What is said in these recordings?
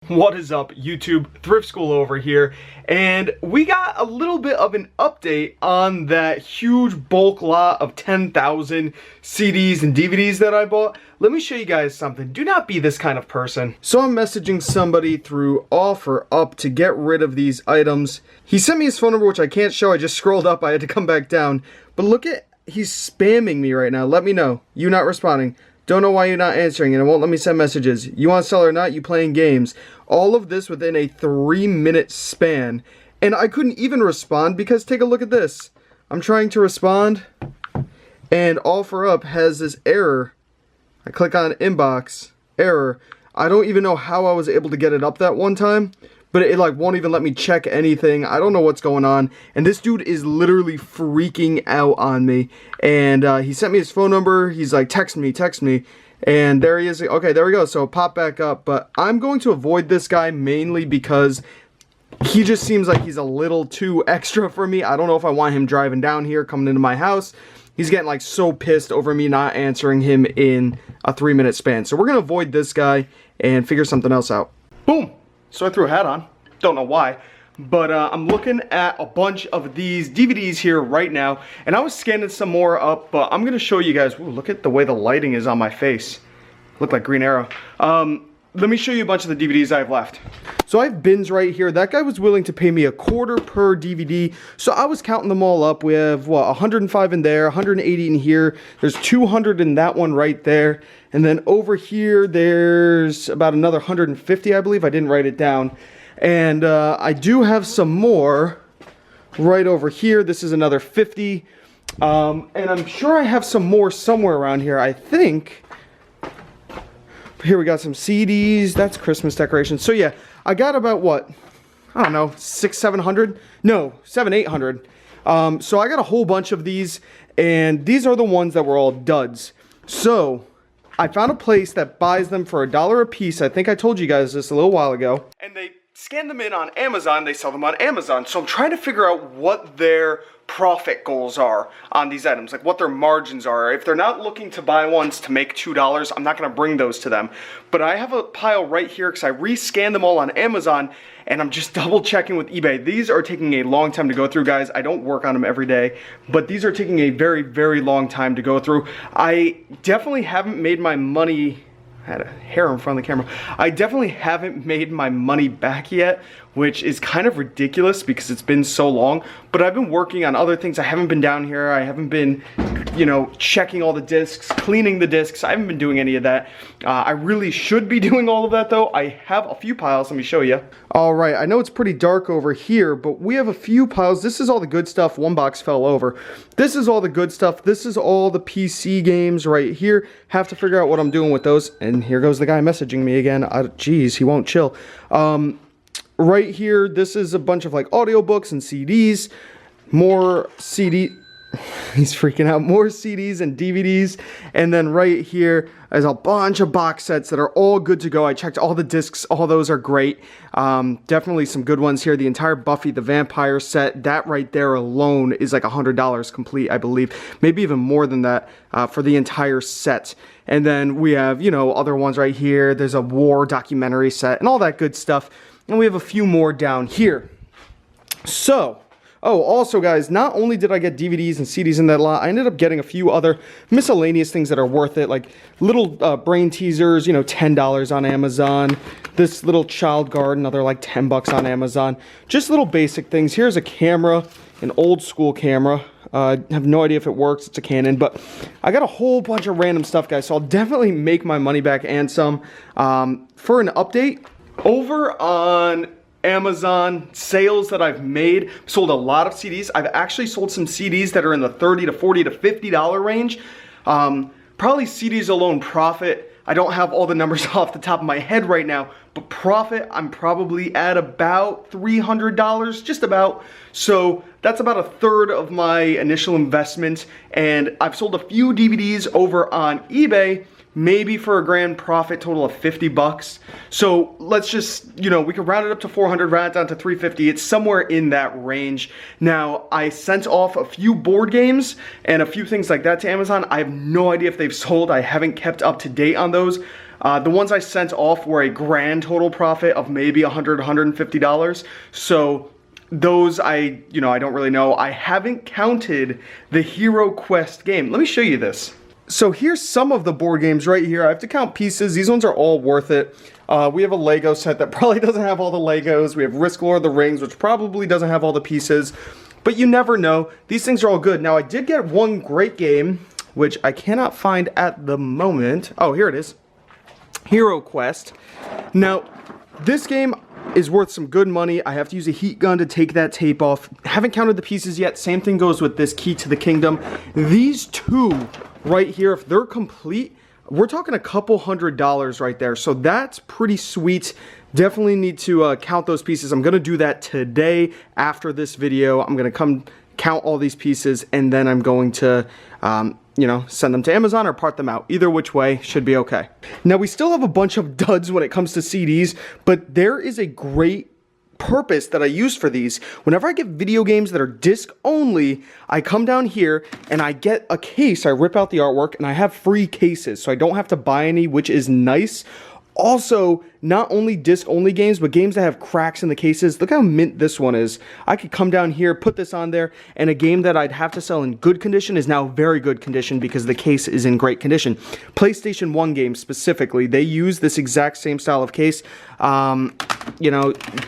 What is up, YouTube? ThriftSchool over here, and we got a little bit of an update on that huge bulk lot of 10,000 CDs and DVDs that I bought. Let me show you guys something. Do not be this kind of person. So I'm messaging somebody through OfferUp to get rid of these items. He sent me his phone number, which I can't show. I just scrolled up. I had to come back down. But look at, he's spamming me right now. Let me know. You not responding. Don't know why you're not answering and it won't let me send messages. You want to sell or not? You playing games. All of this within a 3-minute span. And I couldn't even respond because take a look at this. I'm trying to respond and OfferUp has this error. I click on inbox, error. I don't even know how I was able to get it up that one time. But it like won't even let me check anything. I don't know what's going on. And this dude is literally freaking out on me. And he sent me his phone number. He's like, text me. And there he is. Okay, there we go. So pop back up. But I'm going to avoid this guy mainly because he just seems like he's a little too extra for me. I don't know if I want him driving down here, coming into my house. He's getting like so pissed over me not answering him in a 3-minute span. So we're going to avoid this guy and figure something else out. Boom. So I threw a hat on, don't know why, but I'm looking at a bunch of these DVDs here right now, and I was scanning some more up, but I'm going to show you guys. Ooh, look at the way the lighting is on my face. Look like Green Arrow. Let me show you a bunch of the DVDs I have left. So I have bins right here. That guy was willing to pay me $0.25 per DVD, so I was counting them all up. We have, what, 105 in there, 180 in here. There's 200 in that one right there. And then over here, there's about another 150, I believe. I didn't write it down. And I do have some more right over here. This is another 50. And I'm sure I have some more somewhere around here. I think. Here we got some CDs. That's Christmas decorations. So yeah, I got about what? I don't know, 600-700? No, 700-800. So I got a whole bunch of these. And these are the ones that were all duds. So I found a place that buys them for $1 a piece. I think I told you guys this a little while ago. And they scan them in on Amazon. They sell them on Amazon. So I'm trying to figure out what their profit goals are on these items, like what their margins are. If they're not looking to buy ones to make $2, I'm not going to bring those to them. But I have a pile right here because I rescanned them all on Amazon, and I'm just double checking with eBay. These are taking a long time to go through, guys. I don't work on them every day, but these are taking a very, very long time to go through. I definitely haven't made my money. I had a hair in front of the camera. I definitely haven't made my money back yet, which is kind of ridiculous because it's been so long. But I've been working on other things. I haven't been down here. I haven't been, you know, checking all the discs, cleaning the discs. I haven't been doing any of that. I really should be doing all of that, though. I have a few piles. Let me show you. All right. I know it's pretty dark over here, but we have a few piles. This is all the good stuff. One box fell over. This is all the good stuff. This is all the PC games right here. Have to figure out what I'm doing with those. And here goes the guy messaging me again. Geez, he won't chill. Right here, this is a bunch of like audiobooks and CDs. More CD. He's freaking out. More CDs and DVDs. And then right here is a bunch of box sets that are all good to go. I checked all the discs. All those are great. Definitely some good ones here. The entire Buffy the Vampire set. That right there alone is like $100 complete, I believe. Maybe even more than that for the entire set. And then we have, you know, other ones right here. There's a war documentary set and all that good stuff. And we have a few more down here. So, oh, also guys, not only did I get DVDs and CDs in that lot, I ended up getting a few other miscellaneous things that are worth it, like little brain teasers, you know, $10 on Amazon. This little child guard, another like $10 on Amazon. Just little basic things. Here's a camera, an old school camera. I have no idea if it works. It's a Canon, but I got a whole bunch of random stuff, guys. So I'll definitely make my money back and some. For an update, over on Amazon, sales that I've made, sold a lot of CDs. I've actually sold some CDs that are in the $30 to $40 to $50 range. Probably CDs alone profit. I don't have all the numbers off the top of my head right now, but profit, I'm probably at about $300, just about. So that's about a third of my initial investment. And I've sold a few DVDs over on eBay maybe for a grand profit total of $50. So let's just, you know, we could round it up to 400, round it down to 350. It's somewhere in that range. Now, I sent off a few board games and a few things like that to Amazon. I have no idea if they've sold. I haven't kept up to date on those. The ones I sent off were a grand total profit of maybe $100, $150. So those I don't really know. I haven't counted the Hero Quest game. Let me show you this. So here's some of the board games right here. I have to count pieces. These ones are all worth it. We have a Lego set that probably doesn't have all the Legos. We have Risk Lord of the Rings, which probably doesn't have all the pieces. But you never know. These things are all good. Now, I did get one great game, which I cannot find at the moment. Oh, here it is. Hero Quest. Now, this game is worth some good money. I have to use a heat gun to take that tape off. Haven't counted the pieces yet. Same thing goes with this Key to the Kingdom. These two right here, if they're complete, we're talking a couple $100 right there. So that's pretty sweet. Definitely need to count those pieces. I'm going to do that today after this video. I'm going to come count all these pieces, and then I'm going to send them to Amazon or part them out. Either which way should be okay. Now, we still have a bunch of duds when it comes to CDs, but there is a great purpose that I use for these. Whenever I get video games that are disc only, I come down here and I get a case. I rip out the artwork and I have free cases, so I don't have to buy any, which is nice. Also, not only disc-only games, but games that have cracks in the cases. Look how mint this one is. I could come down here, put this on there, and a game that I'd have to sell in good condition is now very good condition because the case is in great condition. PlayStation 1 games specifically, they use this exact same style of case.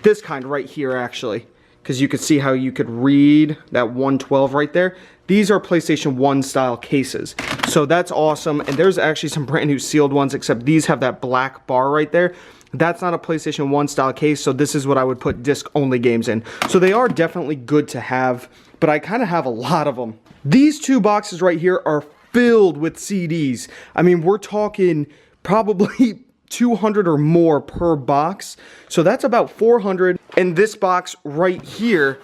This kind right here, actually, because you could see how you could read that 112 right there. These are PlayStation 1 style cases. So that's awesome. And there's actually some brand new sealed ones, except these have that black bar right there. That's not a PlayStation 1 style case, so this is what I would put disc-only games in. So they are definitely good to have, but I kind of have a lot of them. These two boxes right here are filled with CDs. I mean, we're talking probably 200 or more per box. So that's about 400. And this box right here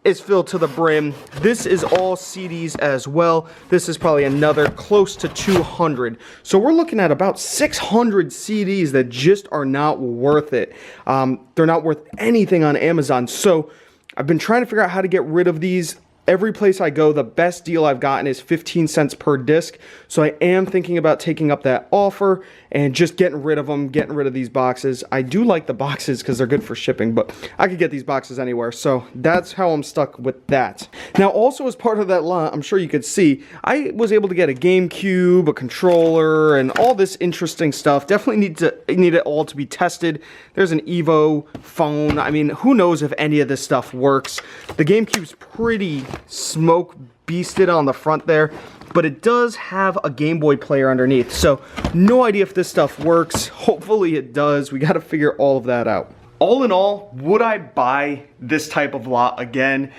is filled to the brim. This is all CDs as well. This is probably another close to 200. So we're looking at about 600 CDs that just are not worth it. They're not worth anything on Amazon. So I've been trying to figure out how to get rid of these. Every place I go, the best deal I've gotten is 15 cents per disc. So I am thinking about taking up that offer and just getting rid of them, getting rid of these boxes. I do like the boxes because they're good for shipping, but I could get these boxes anywhere. So that's how I'm stuck with that. Now, also as part of that lot, I'm sure you could see, I was able to get a GameCube, a controller, and all this interesting stuff. Definitely need it all to be tested. There's an Evo phone. I mean, who knows if any of this stuff works. The GameCube's pretty smoke beasted on the front there, but it does have a Game Boy player underneath, so no idea if this stuff works. Hopefully it does. We got to figure all of that out. All in all, would I buy this type of lot again?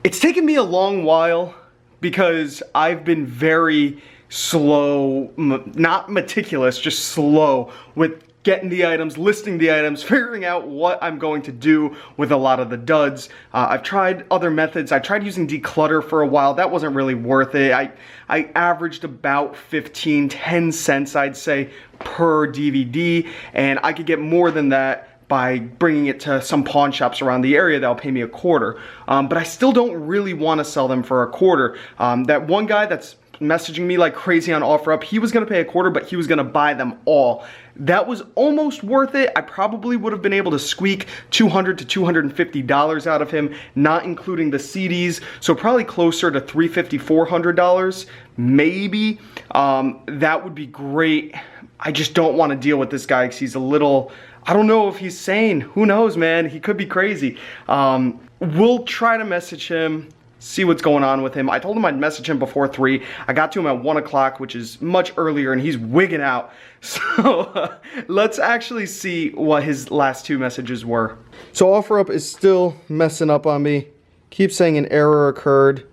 It's taken me a long while because I've been very slow, not meticulous, just slow with getting the items, listing the items, figuring out what I'm going to do with a lot of the duds. I've tried other methods. I tried using declutter for a while. That wasn't really worth it. I averaged about 10 cents, I'd say, per DVD, and I could get more than that by bringing it to some pawn shops around the area that'll pay me a quarter. But I still don't really want to sell them for a quarter. That one guy that's messaging me like crazy on OfferUp, he was going to pay a quarter, but he was going to buy them all. That was almost worth it. I probably would have been able to squeak $200 to $250 out of him, not including the CDs, so probably closer to $350, $400, maybe. That would be great. I just don't want to deal with this guy because he's a little, I don't know if he's sane. Who knows, man? He could be crazy. We'll try to message him, see what's going on with him. I told him I'd message him before 3. I got to him at 1 o'clock, which is much earlier, and he's wigging out. So let's actually see what his last 2 messages were. So OfferUp is still messing up on me. Keeps saying an error occurred.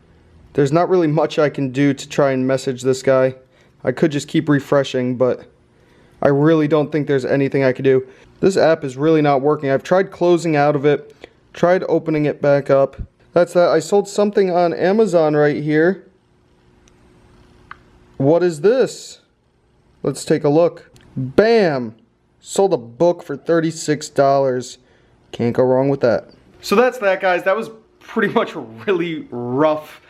There's not really much I can do to try and message this guy. I could just keep refreshing, but I really don't think there's anything I could do. This app is really not working. I've tried closing out of it, tried opening it back up. That's that. I sold something on Amazon right here. What is this? Let's take a look. Bam! Sold a book for $36. Can't go wrong with that. So that's that, guys. That was pretty much a really rough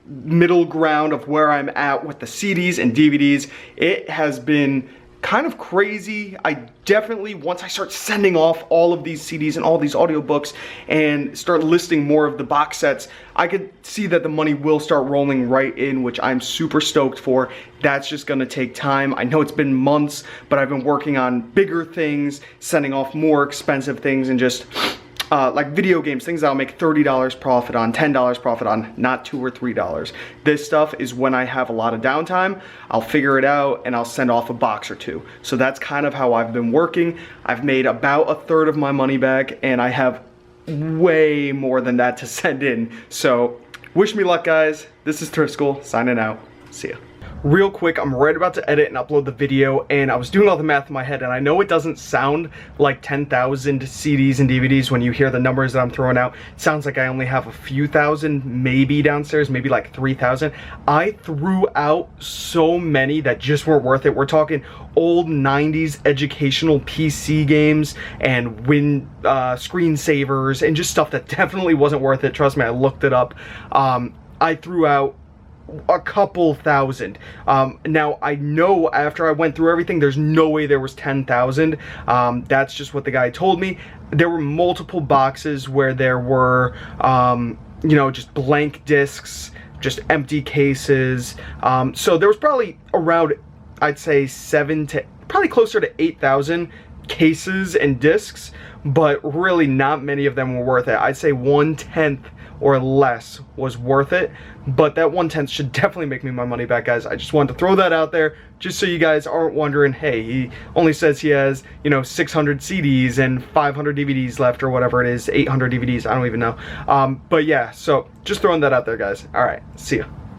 middle ground of where I'm at with the CDs and DVDs. It has been kind of crazy. I definitely, once I start sending off all of these CDs and all these audiobooks and start listing more of the box sets, I could see that the money will start rolling right in, which I'm super stoked for. That's just gonna take time. I know it's been months, but I've been working on bigger things, sending off more expensive things, and just like video games, things that'll make $30 profit on, $10 profit on, not $2 or $3. This stuff is when I have a lot of downtime, I'll figure it out and I'll send off a box or two. So that's kind of how I've been working. I've made about a third of my money back and I have way more than that to send in. So wish me luck, guys. This is Thrift School signing out. See ya. Real quick, I'm right about to edit and upload the video, and I was doing all the math in my head, and I know it doesn't sound like 10,000 CDs and DVDs when you hear the numbers that I'm throwing out. It sounds like I only have a few thousand maybe downstairs, maybe like 3,000. I threw out so many that just weren't worth it. We're talking old 90s educational PC games and screensavers and just stuff that definitely wasn't worth it. Trust me, I looked it up. I threw out a couple thousand. Now I know after I went through everything, there's no way there was 10,000. That's just what the guy told me. There were multiple boxes where there were, you know, just blank discs, just empty cases. So there was probably around, I'd say probably closer to 8,000 cases and discs, but really not many of them were worth it. I'd say 1/10 or less was worth it, but that 1/10 should definitely make me my money back, guys. I just wanted to throw that out there just so you guys aren't wondering, hey, he only says he has, you know, 600 CDs and 500 DVDs left, or whatever it is, 800 DVDs, I don't even know. But yeah, so just throwing that out there, guys. All right, see ya.